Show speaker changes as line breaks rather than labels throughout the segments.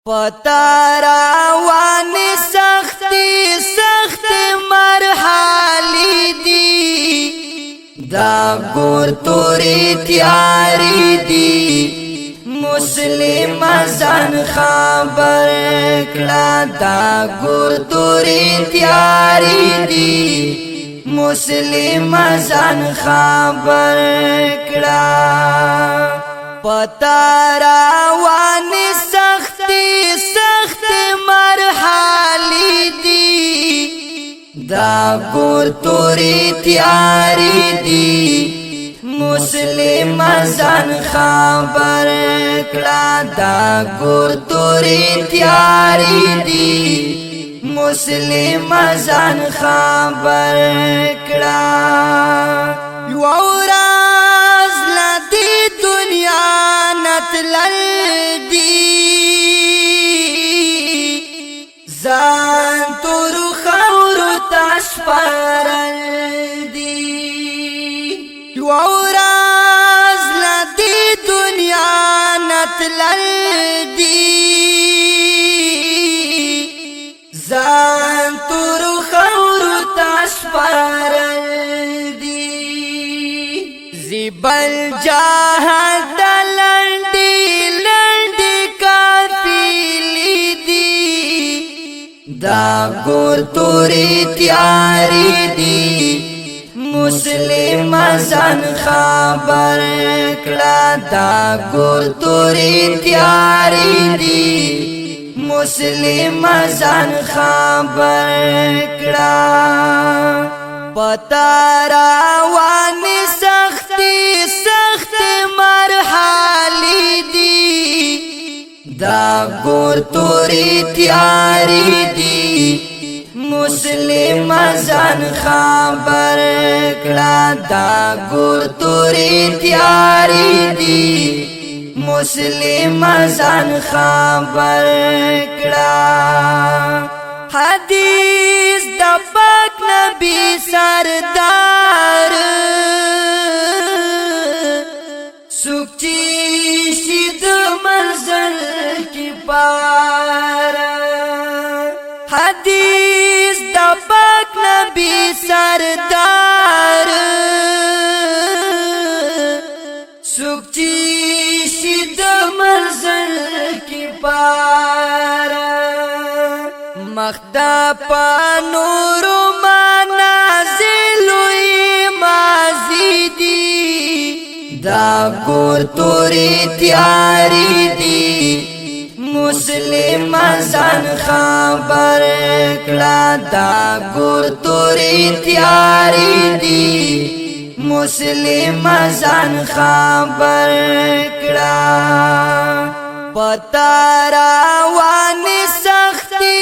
پتا روانی سختی مرحالی دی دا گور توری تیاری دی مسلم ازان خبر کلا دا گور توری تیاری دی مسلم ازان خبر کلا پتا روانی سختی مرحالی دی دا گور توری تیاری دی مسلم ازان خبر کلا دا گور توری تیاری دی مسلم ازان خبر کلا یو راز لدی دنیا نتلل دی زان تورو خورو تشپرل دی یو راز لدی دنیا نتلل دی زان تورو خورو تشپرل دی زیبل جاہد دا گور توری تیاری دی مسلم ازان خبر کلا دا گور توری تیاری دی مسلم ازان خبر کلا پتا روانی سختی مرحالی دی دا گور توری تیاری دی مسلم ازان خبر کلا دا گور توری تیاری دی مسلم ازان خبر کلا حدیث دا پاک نبی سردار سوکچی شید منزل کی پار حدیث دا پاک نبی سردار سوکچی شید منزل کی پار مخدا پا نورو منازلوی مازی دی دا گور توری تیاری دی مسلم ازان خبر کلا دا گور توری تیاری دی مسلم ازان خبر کلا پتا روانی سختی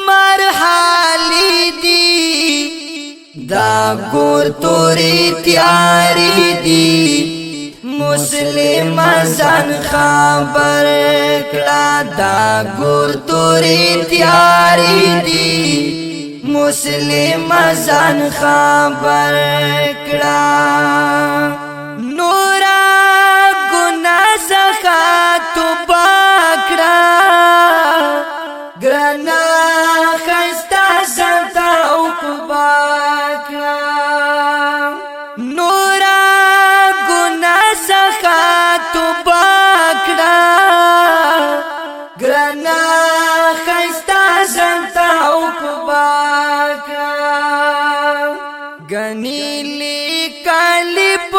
مرحالی دی دا گور توری تیاری دی مسلم ازان خبر کلا دا گور توری تیاری دی مسلم ازان خبر کلا نورا گناہ سخا تو پاکڑا گرنا خستا سنتا اکباکڑا نورا گناہ سخا تو پاکڑا گرنا خستا سنتا اکباکڑا گنیلی کالب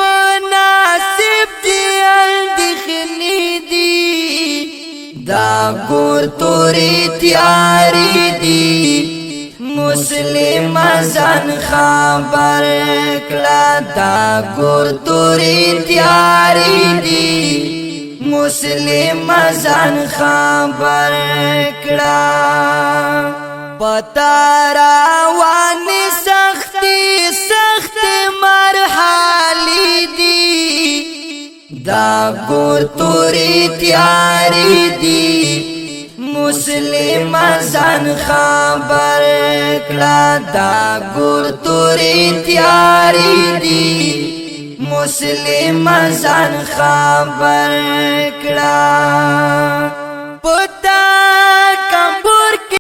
ناسب دخنی دی دا گور توری تیاری دی مسلم ازان خبر کلا دا گور توری تیاری دی مسلم ازان خبر کلا پتا روانی سختی مرحالی دی دا گور توری تیاری دی مسلم ازان خبر کلا دا گور توری تیاری دی مسلم ازان خبر کلا